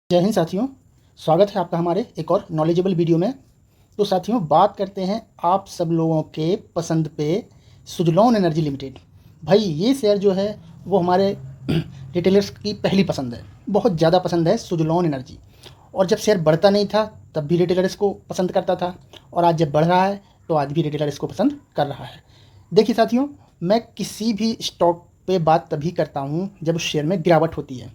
जय हिंद साथियों, स्वागत है आपका हमारे एक और नॉलेजेबल वीडियो में। तो साथियों, बात करते हैं आप सब लोगों के पसंद पे सुजलॉन एनर्जी लिमिटेड। भाई ये शेयर जो है वो हमारे रिटेलर्स की पहली पसंद है, बहुत ज़्यादा पसंद है सुजलॉन एनर्जी। और जब शेयर बढ़ता नहीं था तब भी रिटेलर इसको पसंद करता था, और आज जब बढ़ रहा है तो आज भी रिटेलर इसको पसंद कर रहा है। देखिए साथियों, मैं किसी भी स्टॉक पे बात तभी करता हूँ जब उस शेयर में गिरावट होती है।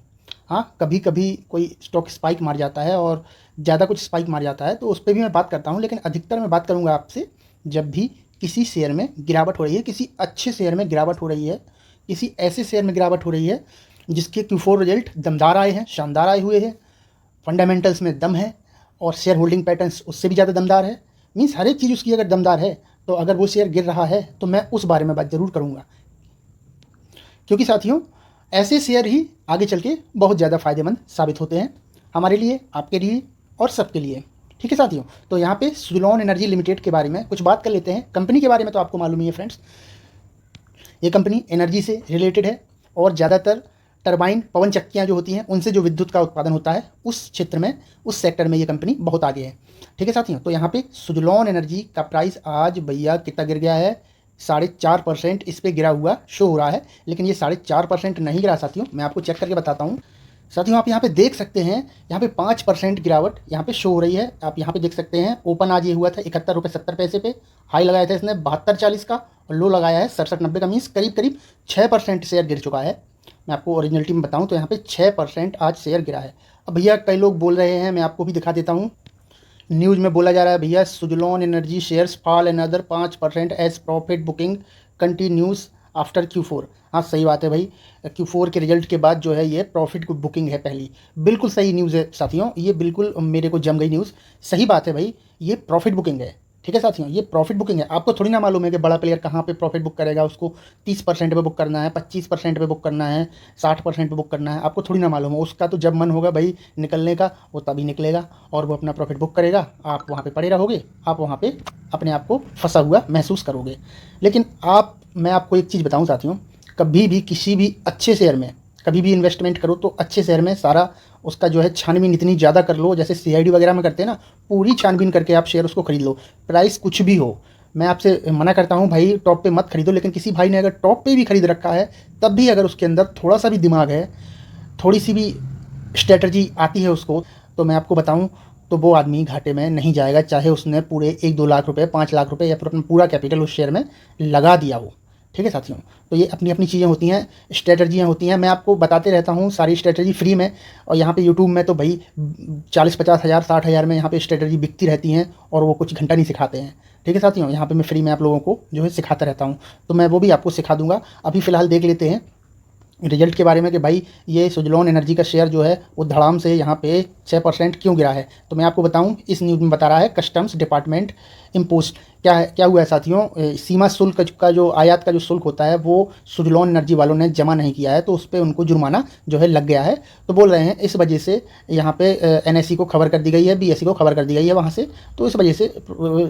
हाँ, कभी कभी कोई स्टॉक स्पाइक मार जाता है और ज़्यादा कुछ स्पाइक मार जाता है तो उस पर भी मैं बात करता हूँ, लेकिन अधिकतर मैं बात करूँगा आपसे जब भी किसी शेयर में गिरावट हो रही है, किसी अच्छे शेयर में गिरावट हो रही है, किसी ऐसे शेयर में गिरावट हो रही है जिसके Q4 रिजल्ट दमदार आए हैं, शानदार आए हुए हैं, फंडामेंटल्स में दम है और शेयर होल्डिंग पैटर्न्स उससे भी ज़्यादा दमदार है। मीन्स हर एक चीज़ उसकी अगर दमदार है तो अगर वो शेयर गिर रहा है तो मैं उस बारे में बात ज़रूर करूँगा, क्योंकि साथियों ऐसे शेयर ही आगे चल के बहुत ज़्यादा फ़ायदेमंद साबित होते हैं हमारे लिए, आपके लिए और सबके लिए। ठीक है साथियों, तो यहाँ पे सुजलॉन एनर्जी लिमिटेड के बारे में कुछ बात कर लेते हैं। कंपनी के बारे में तो आपको मालूम ही है फ्रेंड्स, ये कंपनी एनर्जी से रिलेटेड है और ज़्यादातर टरबाइन पवन चक्कियाँ जो होती हैं उनसे जो विद्युत का उत्पादन होता है उस क्षेत्र में, उस सेक्टर में ये कंपनी बहुत आगे है। ठीक है साथियों, तो यहाँ पे सुजलॉन एनर्जी का प्राइस आज भैया कितना गिर गया है, 4.5% इस पर गिरा हुआ शो हो रहा है, लेकिन ये 4.5% नहीं गिरा साथियों, मैं आपको चेक करके बताता हूँ। साथियों आप यहाँ पे देख सकते हैं, यहाँ पे 5% गिरावट यहाँ पे शो हो रही है। आप यहाँ पे देख सकते हैं, ओपन आज ये हुआ था 71 रुपये 70 पैसे पे, हाई लगाया था इसने 72.40 का और लो लगाया है 67.90 का। मीन्स करीब करीब 6% शेयर गिर चुका है। मैं आपको ओरिजिनलिटी में बताऊँ तो यहाँ पे 6% आज शेयर गिरा है। अब भैया कई लोग बोल रहे हैं, मैं आपको भी दिखा देता हूँ, न्यूज़ में बोला जा रहा है भैया Suzlon energy shares fall another 5% as profit booking continues after Q4। हाँ सही बात है भाई, Q4 के रिजल्ट के बाद जो है ये प्रॉफिट की बुकिंग है पहली। बिल्कुल सही न्यूज़ है साथियों, ये बिल्कुल मेरे को जम गई न्यूज़। सही बात है भाई, ये प्रॉफिट बुकिंग है। ठीक है साथियों, ये प्रॉफिट बुकिंग है। आपको थोड़ी ना मालूम है कि बड़ा प्लेयर कहाँ पे प्रॉफिट बुक करेगा, उसको 30% पे बुक करना है, 25% पे बुक करना है, 60% पे बुक करना है, आपको थोड़ी ना मालूम है। उसका तो जब मन होगा भाई निकलने का वो तभी निकलेगा और वो अपना प्रॉफिट बुक करेगा, आप वहाँ पे पड़े रहोगे, आप वहाँ पे अपने आप को फंसा हुआ महसूस करोगे। लेकिन मैं आपको एक चीज़ बताऊँ साथियों, कभी भी किसी भी अच्छे शेयर में कभी भी इन्वेस्टमेंट करो तो अच्छे शेयर में सारा उसका जो है छानबीन इतनी ज़्यादा कर लो, जैसे CID वगैरह में करते हैं ना, पूरी छानबीन करके आप शेयर उसको खरीद लो, प्राइस कुछ भी हो। मैं आपसे मना करता हूँ भाई टॉप पे मत खरीदो, लेकिन किसी भाई ने अगर टॉप पे भी खरीद रखा है तब भी अगर उसके अंदर थोड़ा सा भी दिमाग है, थोड़ी सी भी स्ट्रेटजी आती है उसको, तो मैं आपको बताऊँ तो वो आदमी घाटे में नहीं जाएगा, चाहे उसने पूरे 1-2 लाख रुपए, 5 लाख रुपए या फिर अपना पूरा कैपिटल उस शेयर में लगा दिया हो। ठीक है साथियों, तो ये अपनी अपनी चीज़ें होती हैं, स्ट्रेटजियाँ होती हैं। मैं आपको बताते रहता हूँ सारी स्ट्रेटजी फ्री में, और यहाँ पे यूट्यूब में तो भाई 40-50 हज़ार 60 हज़ार में यहाँ पे स्ट्रेटजी बिकती रहती हैं और वो कुछ घंटा नहीं सिखाते हैं। ठीक है साथियों, यहाँ पे मैं फ्री में आप लोगों को जो है सिखाता रहता हूँ, तो मैं वो भी आपको सिखा दूँगा। अभी फ़िलहाल देख लेते हैं रिजल्ट के बारे में कि भाई ये सुजलॉन एनर्जी का शेयर जो है वो धड़ाम से यहाँ पे 6% क्यों गिरा है। तो मैं आपको बताऊं, इस न्यूज़ में बता रहा है कस्टम्स डिपार्टमेंट इम्पोस्ट। क्या हुआ है साथियों, सीमा शुल्क का जो आयात का जो शुल्क होता है वो सुजलॉन एनर्जी वालों ने जमा नहीं किया है, तो उस पर उनको जुर्माना जो है लग गया है। तो बोल रहे हैं इस वजह से यहाँ पे NSE को खबर कर दी गई है, BSE को खबर कर दी गई है वहाँ से, तो इस वजह से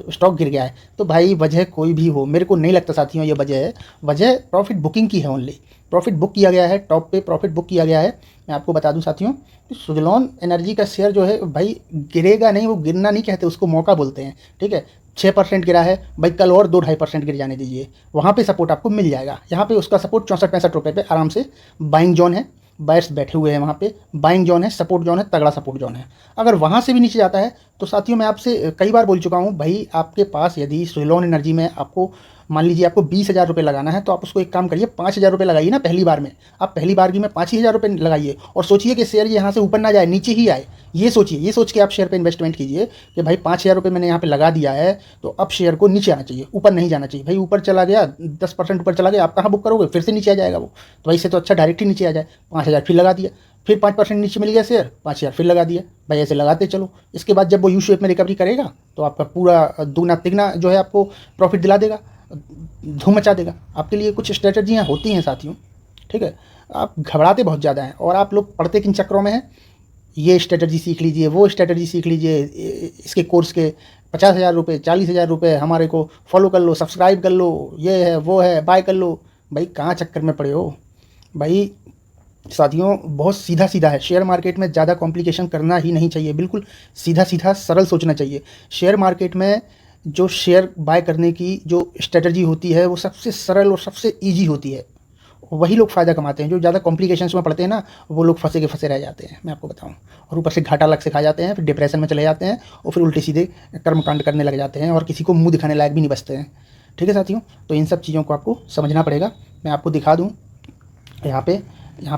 स्टॉक गिर गया है। तो भाई वजह कोई भी हो, मेरे को नहीं लगता साथियों ये वजह है, वजह प्रॉफिट बुकिंग की है। ओनली प्रॉफिट बुक किया गया है, टॉप पे प्रॉफिट बुक किया गया है। मैं आपको बता दूं साथियों, सुजलॉन एनर्जी का शेयर जो है भाई गिरेगा नहीं, वो गिरना नहीं कहते, उसको मौका बोलते हैं। ठीक है, 6% गिरा है भाई, कल और 2-2.5% गिर जाने दीजिए, वहाँ पे सपोर्ट आपको मिल जाएगा। यहाँ पे उसका सपोर्ट 64-65 रुपये पे आराम से बाइंग जोन है, बायर्स बैठे हुए हैं वहाँ पे, बाइंग जोन है, सपोर्ट जोन है, तगड़ा सपोर्ट जोन है। अगर वहाँ से भी नीचे जाता है तो साथियों मैं आपसे कई बार बोल चुका हूँ भाई, आपके पास यदि सुजलॉन एनर्जी में आपको मान लीजिए आपको 20,000 रुपये लगाना है, तो आप उसको एक काम करिए, 5,000 रुपये लगाइए ना पहली बार में। आप पहली बार की में 5,000 रुपये लगाइए और सोचिए कि शेयर यहाँ से ऊपर ना जाए, नीचे ही आए। ये सोचिए, ये सोच के आप शेयर पे इन्वेस्टमेंट कीजिए कि भाई 5,000 रुपये मैंने यहाँ पे लगा दिया है, तो अब शेयर को नीचे आना चाहिए, ऊपर नहीं जाना चाहिए। भाई ऊपर चला गया, 10% ऊपर चला गया, आप कहाँ बुक करोगे, फिर से नीचे आ जाएगा वो। तो वैसे तो अच्छा डायरेक्ट ही नीचे आ जाए। 5,000 फिर लगा दिया, फिर 5% नीचे मिल गया शेयर, 5,000 फिर लगा दिया, भाई ऐसे लगाते चलो। इसके बाद जब वो यू शेप में रिकवरी करेगा तो आपका पूरा दुगना तिगना जो है आपको प्रॉफिट दिला देगा, धूम मचा देगा। आपके लिए कुछ स्ट्रेटजियाँ होती हैं साथियों। ठीक है, आप घबराते बहुत ज़्यादा हैं और आप लोग पढ़ते किन चक्रों में हैं, ये स्ट्रेटजी सीख लीजिए, वो स्ट्रेटजी सीख लीजिए, इसके कोर्स के 50,000 रुपये 40,000 रुपये हमारे को फॉलो कर लो, सब्सक्राइब कर लो, ये है वो है, बाय कर लो। भाई कहाँ चक्कर में पड़े हो भाई, साथियों बहुत सीधा सीधा है। शेयर मार्केट में ज़्यादा कॉम्प्लिकेशन करना ही नहीं चाहिए, बिल्कुल सीधा सीधा सरल सोचना चाहिए। शेयर मार्केट में जो शेयर बाय करने की जो स्ट्रेटजी होती है वो सबसे सरल और सबसे ईजी होती है। वही लोग फ़ायदा कमाते हैं। जो ज़्यादा कॉम्प्लिकेशंस में पड़ते हैं ना, वो लोग फंसे के फंसे रह जाते हैं, मैं आपको बताऊं। और ऊपर से घाटा अलग से खा जाते हैं, फिर डिप्रेशन में चले जाते हैं और फिर उल्टे सीधे कर्मकांड करने लग जाते हैं और किसी को मुंह दिखाने लायक भी नहीं बचते हैं। ठीक है साथियों, तो इन सब चीज़ों को आपको समझना पड़ेगा। मैं आपको दिखा दूँ यहाँ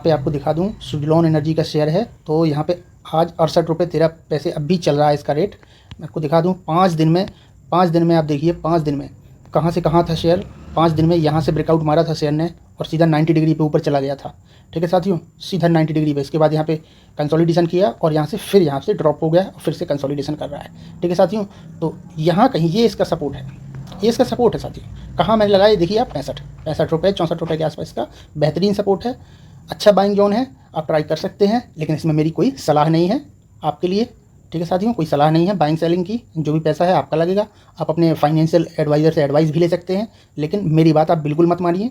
पे आपको दिखा दूँ, सुजलॉन एनर्जी का शेयर है। तो यहाँ पे आज 68 रुपये 13 पैसे अभी चल रहा है इसका रेट। मैं आपको दिखा दूँ 5 दिन में आप देखिए 5 दिन में कहाँ से कहाँ था शेयर। 5 दिन में यहाँ से ब्रेकआउट मारा था शेयर ने और सीधा 90 डिग्री पे ऊपर चला गया था। ठीक है साथियों, सीधा 90 डिग्री पे। इसके बाद यहाँ पे कंसोलिडेशन किया और यहाँ से फिर यहाँ से ड्रॉप हो गया और फिर से कंसोलिडेशन कर रहा है। ठीक है साथियों, तो यहाँ कहीं ये इसका सपोर्ट है, ये इसका सपोर्ट है साथियों। कहाँ मैंने लगाया देखिए आप, 65 रुपये 64 रुपये के आसपास इसका बेहतरीन सपोर्ट है। अच्छा बाइंग जोन है, आप ट्राई कर सकते हैं, लेकिन इसमें मेरी कोई सलाह नहीं है आपके लिए। ठीक है साथियों, कोई सलाह नहीं है बाइंग सेलिंग की। जो भी पैसा है आपका लगेगा। आप अपने फाइनेंशियल एडवाइज़र से एडवाइस भी ले सकते हैं, लेकिन मेरी बात आप बिल्कुल मत मानिए।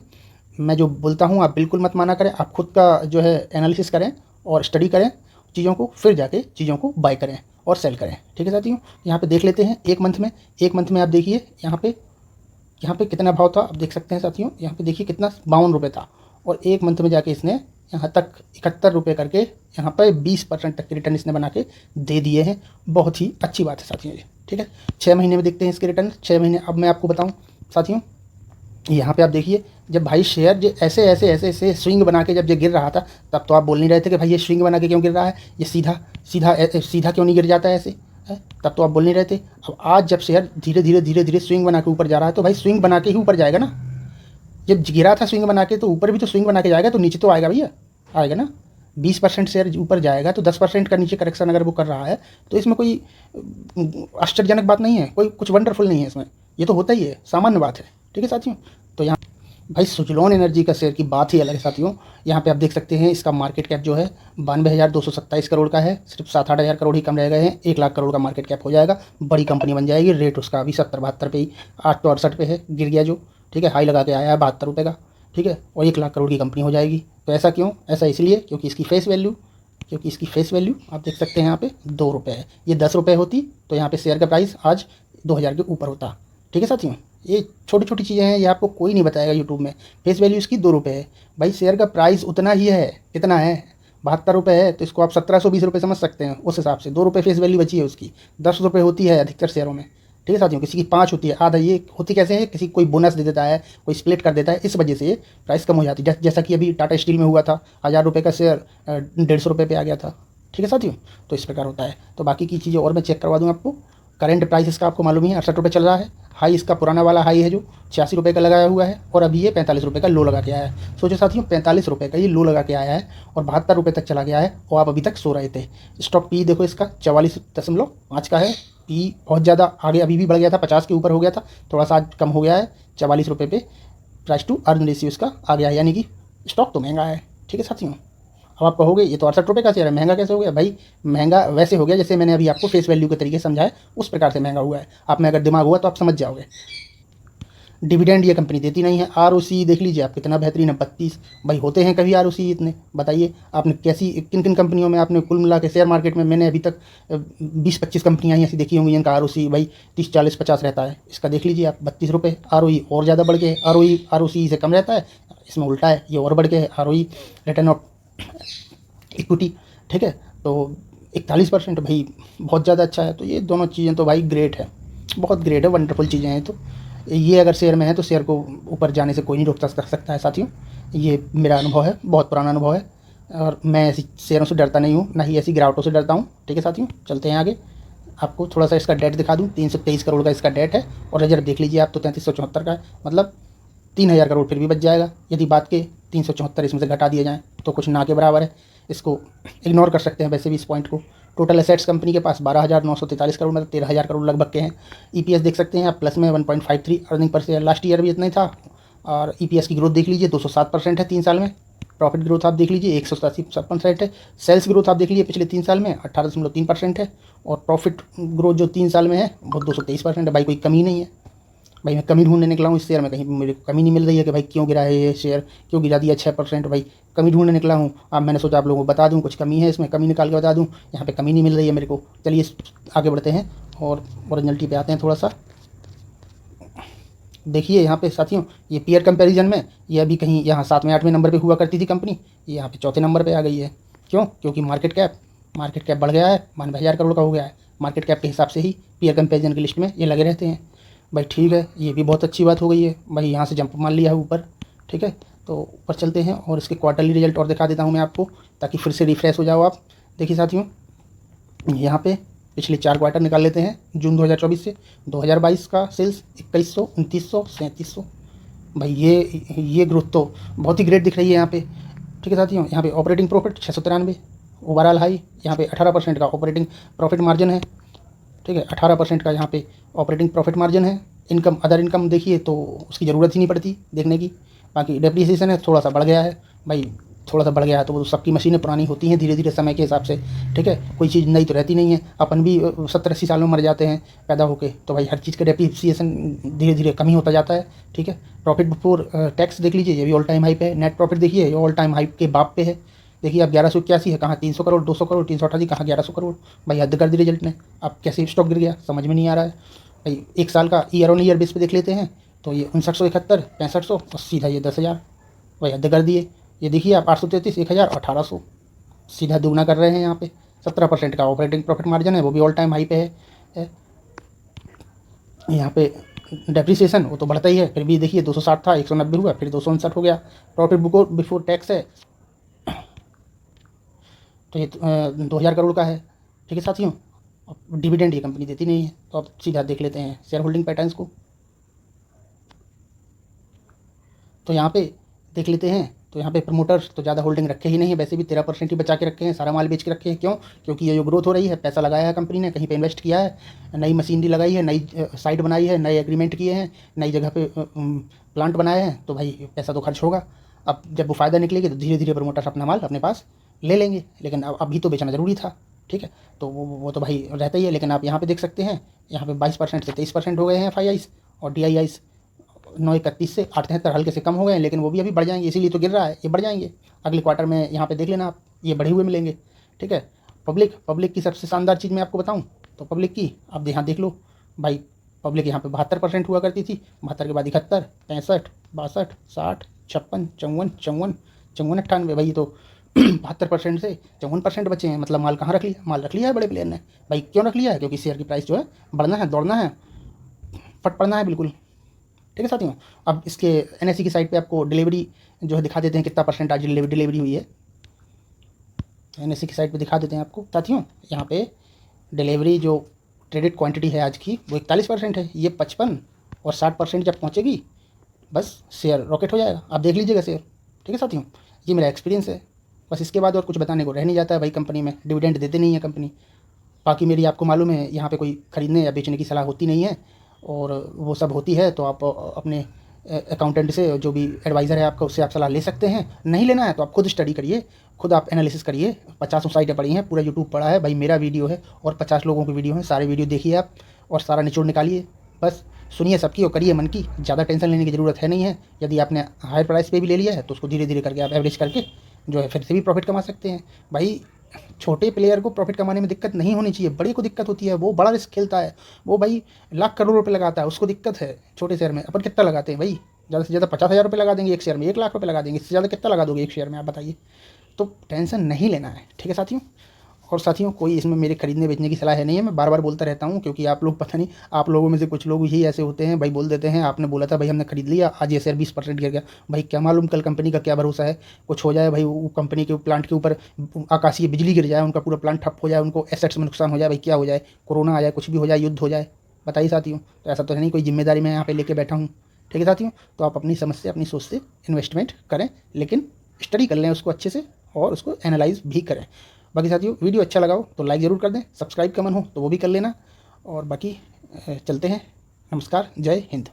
मैं जो बोलता हूँ आप बिल्कुल मत माना करें। आप खुद का जो है एनालिसिस करें और स्टडी करें चीज़ों को, फिर जाके चीज़ों को बाय करें और सेल करें। ठीक है साथियों, यहाँ पे देख लेते हैं एक मंथ में आप देखिए यहाँ पे कितना भाव था आप देख सकते हैं साथियों। यहाँ पे देखिए कितना 52 रुपये था और एक मंथ में जाके इसने यहाँ तक 71 रुपये करके यहाँ पर 20% तक के रिटर्न इसने बना के दे दिए हैं। बहुत ही अच्छी बात है साथियों ये। ठीक है, 6 महीने में देखते हैं इसके रिटर्न। 6 महीने अब मैं आपको बताऊँ साथियों, यहाँ पे आप देखिए जब भाई शेयर जो ऐसे स्विंग बना के जब ये गिर रहा था, तब तो आप बोल नहीं रहे थे कि भाई ये स्विंग बना के क्यों गिर रहा है, ये सीधा क्यों नहीं गिर जाता है ऐसे है? तब तो आप बोल नहीं रहे थे। अब आज जब शेयर धीरे धीरे स्विंग बना के ऊपर जा रहा है, तो भाई स्विंग बना के ही ऊपर जाएगा ना। जब गिरा था स्विंग बना के, तो ऊपर भी तो स्विंग बना के जाएगा, तो नीचे तो आएगा भैया, आएगा ना। 20% शेयर ऊपर जाएगा तो 10% का नीचे करेक्शन अगर वो कर रहा है, तो इसमें कोई आश्चर्यजनक बात नहीं है, कोई कुछ वंडरफुल नहीं है इसमें। ये तो होता ही है, सामान्य बात है। ठीक है साथियों, तो यहाँ भाई सुजलॉन एनर्जी का शेयर की बात ही अलग है साथियों। यहाँ पे आप देख सकते हैं इसका मार्केट कैप जो है 92,227 करोड़ का है। सिर्फ 7-8 हज़ार करोड़ ही कम रह गए हैं, 1 लाख करोड़ का मार्केट कैप हो जाएगा, बड़ी कंपनी बन जाएगी। रेट उसका अभी 70-72 पे ही, 8 तो 68 पे है, गिर गया जो। ठीक है, हाई लगा के आया है 72 रुपये का। ठीक है, और 1 लाख करोड़ की कंपनी हो जाएगी। तो ऐसा क्यों? ऐसा इसलिए क्योंकि इसकी फेस वैल्यू आप देख सकते हैं यहाँ पे 2 रुपये है। ये 10 रुपये होती तो यहाँ पे शेयर का प्राइस आज 2,000 के ऊपर होता। ठीक है साथियों, ये छोटी छोटी चीज़ें हैं, ये आपको कोई नहीं बताएगा यूट्यूब में। फेस वैल्यू इसकी 2 रुपये है। भाई शेयर का प्राइस उतना ही है, कितना है, 72 रुपये है, तो इसको आप 1720 रुपये समझ सकते हैं। उस हिसाब से 2 रुपये फेस वैल्यू बची है उसकी। 10 रुपये होती है अधिकतर शेयरों में। ठीक है साथियों, किसी की 5 होती है, आधा। ये होती कैसे है, किसी कोई बोनस दे देता है, कोई स्प्लिट कर देता है, इस वजह से ये प्राइस कम हो जाती है। जैसा कि अभी टाटा स्टील में हुआ था, 1,000 रुपये का शेयर 150 रुपये पे आ गया था। ठीक है साथियों, तो इस प्रकार होता है। तो बाकी की चीज़ें और मैं चेक करवा दूँ आपको। करंट प्राइस इसका आपको मालूम ही है, 68 रुपये चल रहा है। हाई इसका पुराना वाला हाई है जो 86 रुपये का लगाया हुआ है, और अभी ये 45 रुपये का लो लगा के आया है। सोचो साथियों, 45 रुपये का ये लो लगा के आया है और 72 रुपये तक चला गया है, और आप अभी तक सो रहे थे। स्टॉक पी देखो इसका 44.5 का है। पी बहुत ज़्यादा आगे अभी भी बढ़ गया था, 50 के ऊपर हो गया था, थोड़ा सा आज कम हो गया है। 44 रुपये पे प्राइस टू अर्न रेशियो इसका आ गया है, यानी कि स्टॉक तो महंगा है। ठीक है साथियों, अब आप कहोगे ये तो 68 रुपये का शेयर है, महंगा कैसे हो गया? भाई महंगा वैसे हो गया जैसे मैंने अभी आपको फेस वैल्यू के तरीके से समझाया, उस प्रकार से महंगा हुआ है। आप में अगर दिमाग हुआ तो आप समझ जाओगे। डिविडेंड ये कंपनी देती नहीं है। ROC देख लीजिए आप, कितना बेहतरीन है, 32। भाई होते हैं कभी ROC इतने? बताइए आपने कैसी किन किन कंपनियों में आपने कुल मिला के शेयर मार्केट में, मैंने अभी तक 20-25 कंपनियाँ ऐसी देखी होंगी जिनका ROC भाई 30-40-50 रहता है। इसका देख लीजिए आप, 32 रुपये। ROE और ज़्यादा बढ़ गए, ROC से कम रहता है, इसमें उल्टा है, ये और बढ़ गए। ROE रिटर्न ऑफ इक्विटी, ठीक है, तो 41%। भाई बहुत ज़्यादा अच्छा है। तो ये दोनों चीज़ें तो भाई ग्रेट है, बहुत ग्रेट है, वंडरफुल चीज़ें हैं। तो ये अगर शेयर में है तो शेयर को ऊपर जाने से कोई नहीं रोक सकता है साथियों। ये मेरा अनुभव है, बहुत पुराना अनुभव है, और मैं ऐसी शेयरों से डरता नहीं हूँ, ना ही ऐसी गिरावटों से डरता हूँ। ठीक है साथियों, चलते हैं आगे। आपको थोड़ा सा इसका डेट दिखा दूँ, 323 करोड़ का इसका डेट है, और रिजर्व देख लीजिए आप तो 3374 का है। मतलब 3,000 करोड़ फिर भी बच जाएगा यदि बात के 374 इसमें से घटा दिए जाएँ तो कुछ ना के बराबर है। इसको इग्नोर कर सकते हैं वैसे भी इस पॉइंट को। टोटल एसेट्स कंपनी के पास 12,943 करोड़, मतलब 13,000 करोड़ लगभग के हैं। EPS देख सकते हैं आप, प्लस में 1.53 earning per share, last year भी इतना ही था। और EPS की ग्रोथ देख लीजिए 207% है 3 साल में। प्रॉफिट ग्रोथ आप देख लीजिए 187% है। सेल्स ग्रोथ आप देख लीजिए पिछले 3 साल में 18.3% है। और प्रॉफिट ग्रोथ जो 3 साल में है वो 223% है। भाई कोई कमी नहीं है। भाई मैं कमी ढूंढने निकला हूँ इस शेयर में, कहीं मेरे को कमी नहीं मिल रही है कि भाई क्यों गिरा है ये शेयर, क्यों गिरा दिया 6%। भाई कमी ढूंढने निकला हूँ। अब मैंने सोचा आप लोगों को बता दूँ कुछ कमी है इसमें, कमी निकाल के बता दूँ। यहाँ पे कमी नहीं मिल रही है मेरे को। चलिए आगे बढ़ते हैं और ओरिजिनलिटी पे आते हैं थोड़ा सा। देखिए यहाँ पे साथियों, ये पीयर कंपैरिजन में ये अभी कहीं यहाँ 7वें 8वें नंबर पे हुआ करती थी कंपनी, ये यहाँ पे चौथे नंबर पे आ गई है। क्यों? क्योंकि मार्केट कैप बढ़ गया है, 92,000 करोड़ का हो गया है। मार्केट कैप के हिसाब से ही पीयर कंपैरिजन की लिस्ट में ये लगे रहते हैं। भाई ठीक है, ये भी बहुत अच्छी बात हो गई है। भाई यहाँ से जंप मान लिया है ऊपर, ठीक है। तो ऊपर चलते हैं और इसके क्वार्टरली रिजल्ट और दिखा देता हूँ मैं आपको, ताकि फिर से रिफ्रेश हो जाओ आप। देखिए साथियों, यहाँ पे पिछले 4 क्वार्टर निकाल लेते हैं जून 2024 से। 2022 का सेल्स 2100, 2900, 3700। भाई ये ग्रोथ तो बहुत ही ग्रेट दिख रही है यहाँ पे, ठीक है साथियों। यहाँ पे ऑपरेटिंग प्रॉफिट 693, ओवरऑल हाई। यहाँ पे 18% का ऑपरेटिंग प्रॉफिट मार्जिन है, ठीक है। 18% का यहाँ पे ऑपरेटिंग प्रॉफिट मार्जिन है। इनकम, अदर इनकम देखिए तो उसकी ज़रूरत ही नहीं पड़ती देखने की। बाकी डेप्रिसिएशन है, थोड़ा सा बढ़ गया है। भाई थोड़ा सा बढ़ गया है तो वो सबकी मशीनें पुरानी होती हैं धीरे धीरे समय के हिसाब से, ठीक है। कोई चीज़ नई तो रहती नहीं है। अपन भी 70-80 साल में मर जाते हैं पैदा होके, तो भाई हर चीज़ का डेप्रिसिएशन धीरे धीरे कम ही होता जाता है, ठीक है। प्रॉफिट बिफोर टैक्स देख लीजिए, ये भी ऑल टाइम हाई पे है। नेट प्रॉफिट देखिए, ये ऑल टाइम हाई के बाप पे है। देखिए अब 1181 है, कहाँ 300 करोड़, 200 करोड़, 388, कहाँ 1100 करोड़। भाई हद कर दी रिजल्ट ने। अब कैसे स्टॉक गिर गया समझ में नहीं आ रहा है। भाई एक साल का ईयर ऑन ईयर बेस पे देख लेते हैं तो ये 5971, 6500 और सीधा ये 10,000। भाई हद कर दिए। ये देखिए आप 833, 1000, 1800, सीधा दुगना कर रहे हैं यहाँ पे। 17% का ऑपरेटिंग प्रॉफिट मार्जिन है, वो भी ऑल टाइम हाई पे है। यहाँ पे डेप्रिसिएशन वो तो बढ़ता ही है, फिर भी देखिए 260 था, 190 हुआ, फिर 259 हो गया। प्रॉफिट बिफोर टैक्स है तो ये 2000 करोड़ का है, ठीक है साथियों। अब डिविडेंड ये कंपनी देती नहीं है, तो अब सीधा देख लेते हैं शेयर होल्डिंग पैटर्न्स को। तो यहाँ पे देख लेते हैं तो यहाँ पे प्रमोटर्स तो ज़्यादा होल्डिंग रखे ही नहीं है, वैसे भी 13% ही बचा के रखे हैं, सारा माल बेच के रखे हैं। क्यों? क्योंकि ये जो ग्रोथ हो रही है, पैसा लगाया है कंपनी ने, कहीं पे इन्वेस्ट किया है, नई मशीनरी लगाई है, नई साइट बनाई है, नए एग्रीमेंट किए हैं, नई जगह पे प्लांट बनाए हैं, तो भाई पैसा तो खर्च होगा। अब जब वो फ़ायदा निकलेगी तो धीरे धीरे प्रमोटर्स अपना माल अपने पास ले लेंगे, लेकिन अब अभी तो बेचना ज़रूरी था, ठीक है। तो वो तो भाई रहता ही है। लेकिन आप यहाँ पे देख सकते हैं, यहाँ पे 22% से 23% हो गए हैं FIIs, और DIIs 931 से 873 हल्के से कम हो गए हैं, लेकिन वो भी अभी बढ़ जाएंगे, इसीलिए तो गिर रहा है। ये बढ़ जाएंगे अगले क्वार्टर में, यहाँ पे देख लेना आप, ये बढ़े हुए मिलेंगे, ठीक है। पब्लिक की सबसे शानदार चीज़ मैं आपको बताऊँ तो पब्लिक की आप यहाँ देख लो। भाई पब्लिक यहाँ पे 72% हुआ करती थी, 72 के बाद 71, 65, 62, 60, 56, 54, 98। भाई तो 72% से 54% बचे हैं। मतलब माल कहाँ रख लिया? माल रख लिया है बड़े प्लेयर ने। भाई क्यों रख लिया है? क्योंकि शेयर की प्राइस जो है बढ़ना है, दौड़ना है, फट पड़ना है बिल्कुल, ठीक है साथियों। अब इसके NSE की साइट पे आपको डिलीवरी जो है दिखा देते हैं, कितना परसेंट आज डिलीवरी हुई है। NSE की साइट पे दिखा देते हैं आपको साथियों। यहाँ पे डिलीवरी जो ट्रेडेड क्वांटिटी है आज की वो 41% है। ये 55 और 60% जब पहुँचेगी बस शेयर रॉकेट हो जाएगा। आप देख लीजिएगा शेयर, ठीक है साथियों। ये मेरा एक्सपीरियंस है, बस इसके बाद और कुछ बताने को रह नहीं जाता है। भाई कंपनी में डिविडेंड देते नहीं है कंपनी। बाकी मेरी आपको मालूम है यहाँ पे कोई ख़रीदने या बेचने की सलाह होती नहीं है, और वो सब होती है तो आप अपने अकाउंटेंट से, जो भी एडवाइज़र है आपका, उससे आप सलाह ले सकते हैं। नहीं लेना है तो आप खुद स्टडी करिए, खुद आप एनालिसिस करिए। 50 साइटें पढ़ी हैं, पूरा यूट्यूब पढ़ा है भाई, मेरा वीडियो है और 50 लोगों की वीडियो है, सारे वीडियो देखिए आप और सारा निचोड़ निकालिए। बस सुनिए सबकी और करिए मन की, ज़्यादा टेंशन लेने की ज़रूरत है नहीं है। यदि आपने हाई प्राइस पे भी ले लिया है तो उसको धीरे धीरे करके आप एवरेज करके जो है फिर से भी प्रॉफिट कमा सकते हैं। भाई छोटे प्लेयर को प्रॉफिट कमाने में दिक्कत नहीं होनी चाहिए, बड़े को दिक्कत होती है। वो बड़ा रिस्क खेलता है, वो भाई लाख करोड़ रुपए लगाता है, उसको दिक्कत है। छोटे शेयर में अपन कितना लगाते हैं भाई? ज़्यादा से ज़्यादा 50,000 रुपये लगा देंगे एक शेयर में, 1 लाख रुपये लगा देंगे, इससे ज़्यादा कितना लगा दोगे एक शेयर में आप बताइए? तो टेंशन नहीं लेना है, ठीक है साथियों। और साथियों कोई इसमें मेरे खरीदने बेचने की सलाह है नहीं है, मैं बार बार बोलता रहता हूँ, क्योंकि आप लोग पता नहीं, आप लोगों में से कुछ लोग ही ऐसे होते हैं भाई, बोल देते हैं आपने बोला था भाई हमने खरीद लिया, आज ये शेयर 20% गिर गया। भाई क्या मालूम कल कंपनी का क्या भरोसा है, कुछ हो जाए भाई, वो कंपनी के प्लांट के ऊपर आकाशीय बिजली गिर जाए, उनका पूरा प्लांट ठप हो जाए, उनको एसेट्स में नुकसान हो जाए, भाई क्या हो जाए, कोरोना आ जाए, कुछ भी हो जाए, युद्ध हो जाए, बताइए साथियों। तो ऐसा तो है नहीं, कोई जिम्मेदारी मैं यहाँ पे लेके बैठा हूँ, ठीक है साथियों। तो आप अपनी समझ से, अपनी सोच से इन्वेस्टमेंट करें, लेकिन स्टडी कर लें उसको अच्छे से और उसको एनालाइज भी करें। बाकी साथियों वीडियो अच्छा लगा हो तो लाइक ज़रूर कर दें, सब्सक्राइब का मन हो तो वो भी कर लेना, और बाकी चलते हैं। नमस्कार, जय हिंद।